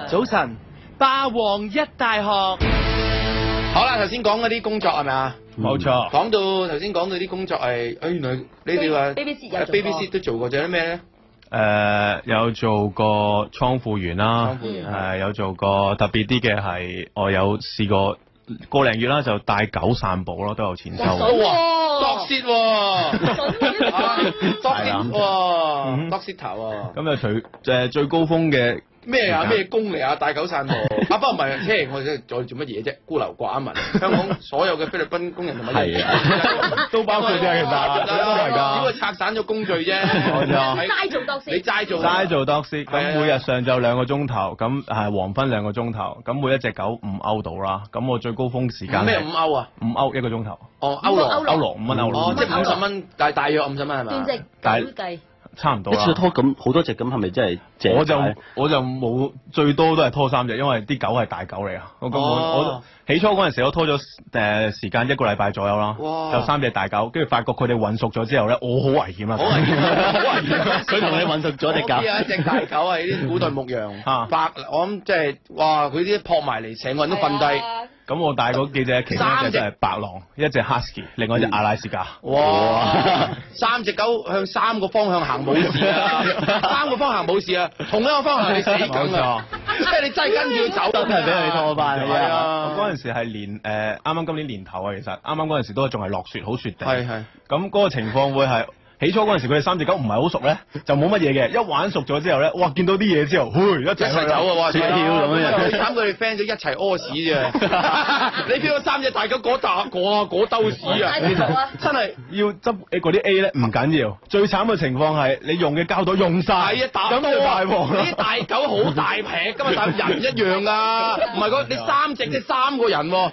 早晨，霸王一大學。好啦，頭先講嗰啲工作係咪啊？冇錯。講到頭先講到啲工作係，原來你哋話 BBC 都做過，仲有啲咩咧？有做過倉庫員啦，有做過特別啲嘅係，我有試過個零月啦，就帶狗散步咯，都有錢收。多蝕喎，多蝕喎，多蝕頭喎。咁就最高峰嘅。咩啊？咩工嚟啊？帶狗散步不過唔係，我哋再做乜嘢啫？孤陋寡聞。香港所有嘅菲律賓工人同埋都包括啫，其實都係㗎。只不過拆散咗工序啫。冇錯。齋做多先。你齋做多先。咁每日上晝2個鐘頭，咁係黃昏2個鐘頭，咁每一隻狗5歐到啦。咁我最高峰時間咩5歐啊？5歐1個鐘頭。哦，歐羅5蚊歐羅。即係50蚊，大約50蚊係咪？斷隻狗計。差唔多啦。一次拖咁好多隻咁，係咪真係正？我就冇，最多都係拖3隻，因為啲狗係大狗嚟啊。我根本我起初嗰陣時，我拖咗時間1個禮拜左右啦，就3隻大狗，跟住發覺佢哋混熟咗之後咧，我好危險啊！好危險！佢同你混熟咗隻狗。有一隻大狗係啲古代牧羊，我諗即係哇！佢啲撲埋嚟，成個人都瞓低。咁我帶嗰幾隻，其中一隻係白狼，一隻 husky， 另外一隻阿拉斯加。哇！3隻狗向3個方向行冇事啊！3個方向冇事啊，同一個方向你死梗啊！即係你真係跟住佢走，真係俾佢拖翻。係啊！我嗰陣時係啱啱今年年頭啊，其實啱啱嗰陣時都仲係落雪，好雪地。係。咁嗰個情況會係。起初嗰陣時，佢哋3隻狗唔係好熟咧，就冇乜嘢嘅。一玩熟咗之後咧，哇！見到啲嘢之後，一齊走啊！哇！跳咁樣。最慘佢哋 friend 咗一齊屙屎啫。你 feel 到3隻大狗嗰兜屎啊！真係要執嗰啲 A 咧唔緊要，最慘嘅情況係你用嘅膠袋用晒。係啊，咁就大鑊啦！啲大狗好大劈，今日大人一樣㗎，唔係你3隻即係3個人喎，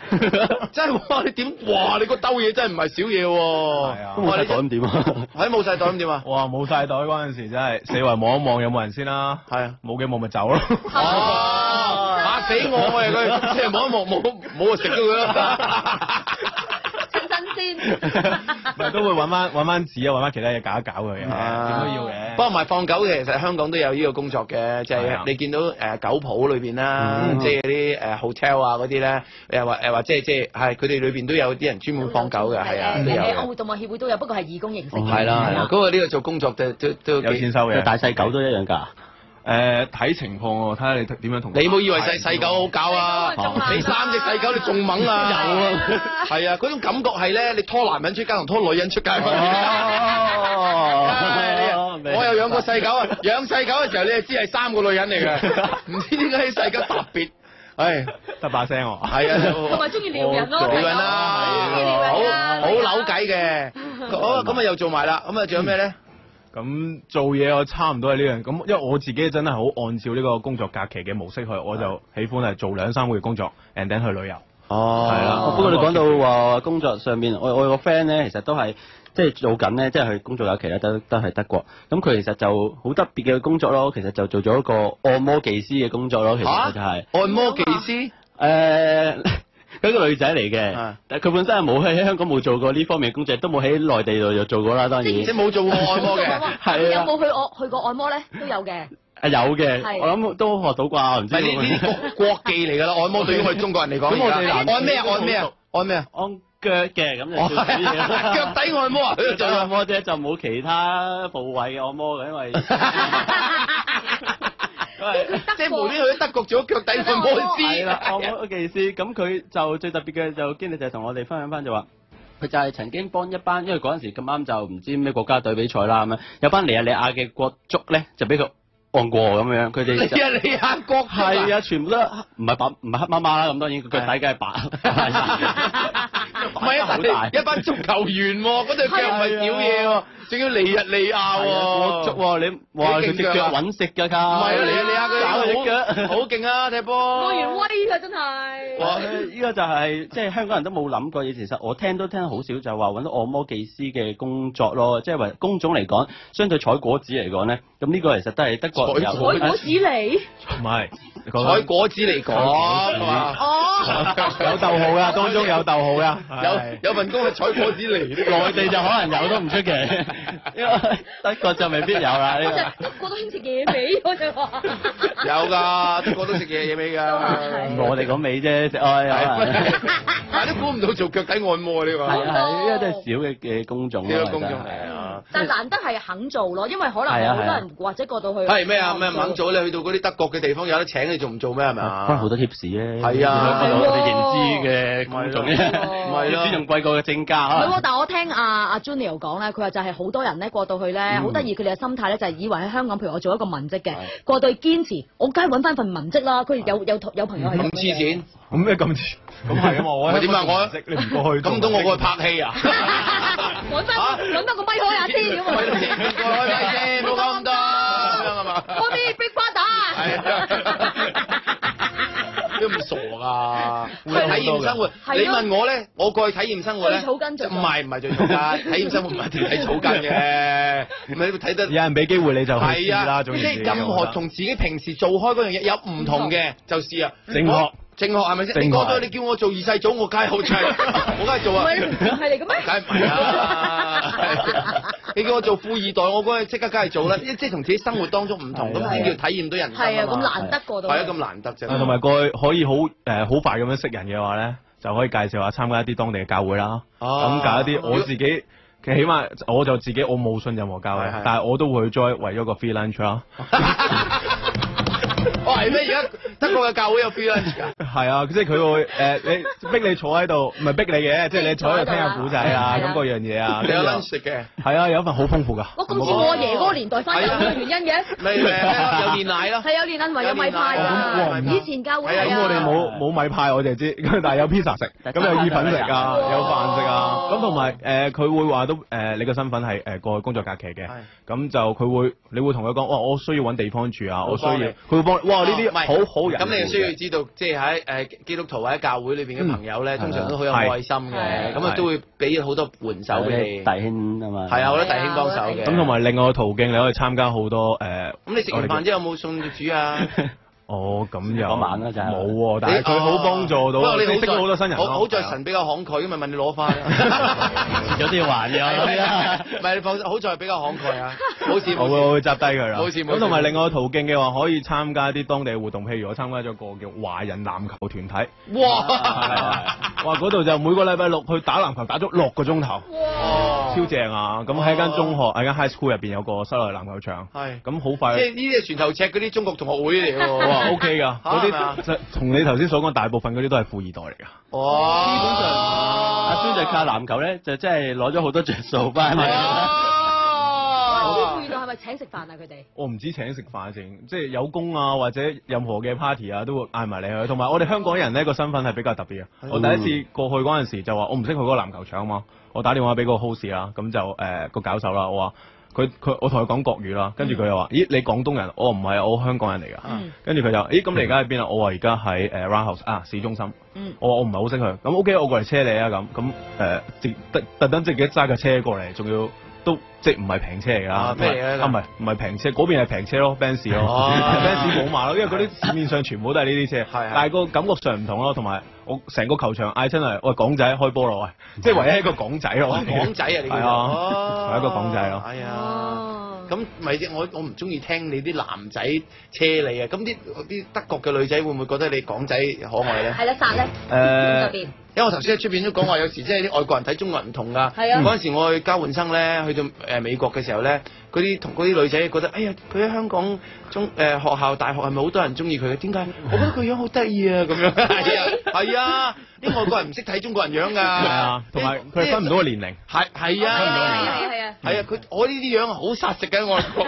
真係哇！你點哇？你個兜嘢真係唔係少嘢喎。係啊。咁冇晒袋咁點啊？冇晒袋咁點啊？哇！冇晒袋嗰陣時真係四圍望一望有冇人先啦。係啊，冇嘅冇咪走咯。嚇死我啊！佢即係望一望冇就食咗佢啦。新鮮。咪都會揾翻紙啊，揾翻其他嘢搞一搞佢嘅，點都要嘅。不過唔係放狗嘅，其實香港都有呢個工作嘅，即係你見到狗鋪裏邊啦，即係啲hotel 啊嗰啲咧，又話即係係佢哋裏邊都有啲人專門放狗嘅，係啊，都有。愛護動物協會都有，不過係義工形式。係啦，嗰個呢個做工作都有錢收嘅，大細狗都一樣㗎。睇情況喎，睇下你點樣同。你冇以為細狗好搞啊？你3隻細狗你仲猛啊？有啊，係啊，嗰種感覺係咧，你拖男人出街同拖女人出街。我又養過細狗啊，養細狗嘅時候你就知係3個女人嚟嘅，唔知點解啲細狗特別，得把聲喎。係啊，同埋中意撩人咯，撩人啦，好扭計嘅。好，咁啊又做埋啦，咁啊仲有咩咧？咁做嘢我差唔多係呢樣，咁因為我自己真係好按照呢個工作假期嘅模式去，我就喜歡係做2-3個月工作 and then 去旅遊。哦，係啦。不過你講到話工作上面，我有個 friend 咧，其實都係即係做緊咧，即係佢工作假期咧都係德國。咁佢其實就好特別嘅工作咯，其實就做咗一個按摩技師嘅工作咯。其實就係按摩技師。佢一個女仔嚟嘅，但係佢本身係冇喺香港冇做過呢方面嘅工作，都冇喺內地度就做過啦。當然，即係冇做過按摩嘅，係有冇去過按摩咧？都有嘅。有嘅，我諗都學到啩，唔知。呢啲國技嚟㗎啦，按摩對於我哋中國人嚟講。咁我哋按咩啊？按咩啊？按咩啊？按腳嘅咁就做腳底按摩啊？做按摩啫，就冇其他部位嘅按摩嘅，因為。即係無端去德國做腳底按摩師，按摩技師。咁佢就最特別嘅就經歷就係同我哋分享翻就話，佢就係曾經幫一班，因為嗰陣時咁啱就唔知咩國家隊比賽啦咁樣，有班尼日利亞嘅國足咧就俾佢按過咁樣，佢哋尼日利亞國係啊，全部都唔係黑媽媽啦，咁當然佢腳底梗係白。唔係啊，一班足球員喎，嗰對腳唔係少嘢喎。仲要尼日利亞喎，足喎你，哇佢隻腳揾食㗎，唔係啊，尼日利亞搞隻腳佢好勁啊踢波，過完威㗎真係。哇！呢個就係即係香港人都冇諗過嘢，其實我聽好少，就話揾到按摩技師嘅工作咯，即係話工種嚟講，相對採果子嚟講咧，咁呢個其實都係德國有。採果子嚟？唔係採果子嚟講係嘛？有逗號㗎，當中有逗號㗎。有份工係採果子嚟，內地就可能有都唔出奇，因為德國就未必有啦。呢個德國都興食野味，我就話。有㗎，德國都食嘢味㗎。我哋講味啫，食愛但係都估唔到做腳底按摩呢個。係啊係，呢個都係小嘅工種咯。小嘅工種係啊。但係難得係肯做咯，因為可能好多人或者過到去。係咩啊？咩唔肯做？你去到嗰啲德國嘅地方有得請你做唔做咩？係咪啊？可能好多 tips 咧。係啊，我哋認知嘅工種咧，唔係咯，先仲貴過嘅正價。係喎，但係我聽阿 Junior 講咧，佢話就係好多人咧過到去咧，好得意，佢哋嘅心態咧就係以為喺香港，譬如我做一個文職嘅，過到去堅持，我梗係揾翻份文職啦。佢哋有朋友係咁黐線。咁咩咁黐？咁係啊嘛，我點啊？我你唔過去，咁到我過去拍戲啊？揾翻個咪開下先咁啊！過去拍戲先，冇講咁多，咁樣係嘛？嗰啲 Big Brother。都唔傻㗎，體驗生活。你問我咧，我過去體驗生活咧，最草根做。唔係最草根，體驗生活唔係一定睇草根嘅，你睇得。有人俾機會你就去試啦，即係任何同自己平時做開嗰樣嘢有唔同嘅，就試啊。正學係咪先？你講咗你叫我做二世祖，我梗係好齊，我梗係做啊。係嚟嘅咩？梗係唔係啦。你叫我做富二代，我嗰日即刻梗係做啦。即係同自己生活當中唔同，咁先叫體驗到人生。係啊，咁難得過到。係啊，咁難得啫。同埋過去可以好快咁樣識人嘅話咧，就可以介紹下參加一啲當地嘅教會啦。咁搞一啲我自己。其實起碼我就自己我冇信任何教會，但係我都會去 join 為咗個 free lunch 啦。哦，係咩？而家德國嘅教會有 free lunch 㗎？係啊，即係佢會你逼你坐喺度，唔係逼你嘅，即係你坐喺度聽下古仔啊，咁嗰樣嘢啊。你有 lunch 食嘅？係啊，有一份好豐富㗎。我咁似我阿爺嗰個年代翻教會嘅原因嘅。咪有煉奶咯。係有煉奶，咪有米派㗎。以前教會係啊。咁我哋冇米派，我哋知，但係有 pizza 食，咁有意粉食啊，有飯食啊。咁同埋佢會話都你個身份係過去工作假期嘅，咁就你會同佢講，哇，我需要揾地方住啊，我需要，佢會幫你。哇，呢啲好人。咁你需要知道，即係喺基督徒或者教會裏邊嘅朋友咧，通常都好有愛心嘅，咁啊都會俾好多援手俾你。弟兄啊嘛。係啊，好多弟兄幫手嘅。咁同埋另外個途徑，你可以參加好多咁你食完飯之後有冇送煮啊？哦，咁又嗰晚啦就係冇喎，但係佢好幫助到，你識到好多新人。好在神比較慷慨，咁咪問你攞翻。有啲要還嘅，唔係你放心，好在比較慷慨啊，冇事。我會執低佢啦。冇事。咁同埋另外個途徑嘅話，可以參加啲當地嘅活動，譬如我參加咗個叫華人籃球團體。哇！嗰度就每個禮拜六去打籃球，打足6個鐘頭。哇！超正啊！咁喺間中學喺間 high school 入邊有個室內籃球場。係。咁好快。即係呢啲係船頭尺嗰啲中國同學會嚟㗎。O K 噶，嗰啲同你頭先所講，大部分嗰啲都係富二代嚟噶。哇！基本上阿孫就靠籃球咧，就真係攞咗好多着數翻嚟。啲富二代係咪請食飯啊？佢哋？我唔知請食飯淨，即係有工啊，或者任何嘅 party 啊，都會嗌埋你去。同埋我哋香港人呢個身份係比較特別嘅。我第一次過去嗰陣時就話，我唔識去嗰個籃球場啊嘛，我打電話俾個 host 啦，咁就個教授啦，我話。我同佢講國語啦，跟住佢又話：咦，你廣東人？我唔係，我香港人嚟㗎。跟住佢就：咦，咁你而家喺邊啊？我話而家喺Roundhouse 市中心。我話我唔係好識去。咁 OK，我過嚟車你啊咁特登自己揸架車過嚟，仲要都即係唔係平車嚟㗎？咩嚟㗎？唔係平車，嗰邊係平車咯 ，Benz 咯 ，Benz 寶馬咯，因為嗰啲市面上全部都係呢啲車。但係個感覺上唔同咯，同埋我成個球場嗌親係喂港仔開波咯，喂，即係唯一一個港仔咯。港仔啊，你係啊，係一個港仔咯。係啊。咁咪啫，我唔中意聽你啲男仔車你啊！咁啲德國嘅女仔會唔會覺得你港仔可愛咧？係啦，殺咧。特別。因為我頭先喺出邊都講話，有時即係啲外國人睇中國人唔同㗎。係啊。嗰陣時我去交換生咧，去到美國嘅時候咧，嗰啲女仔覺得，哎呀，佢喺香港學校大學係咪好多人中意佢嘅？點解？我覺得佢樣好得意啊！咁樣。係啊，啲外國人唔識睇中國人樣㗎。係啊，同埋佢分唔到個年齡。係啊。係啊，我呢啲樣好殺食嘅外國。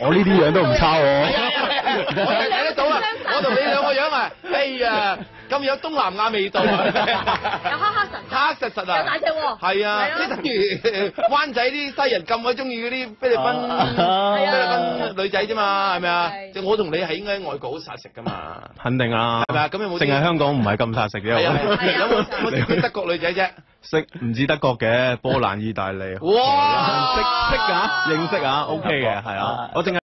我呢啲樣都唔差喎。我睇得到啊！我同你兩個樣啊，哎呀，咁有東南亞味道啊！有黑黑神黑實實啊！有大隻喎。係啊，即係等於灣仔啲西人咁鬼中意嗰啲菲律賓女仔啫嘛，係咪啊？即係我同你係應該喺外國好殺食噶嘛。肯定啊。係咪啊？咁有冇？淨係香港唔係咁殺食嘅。有冇識德國女仔啫？識唔止德國嘅，波蘭、意大利。哇！識㗎，認識啊 ，OK 嘅，係啊，我淨係。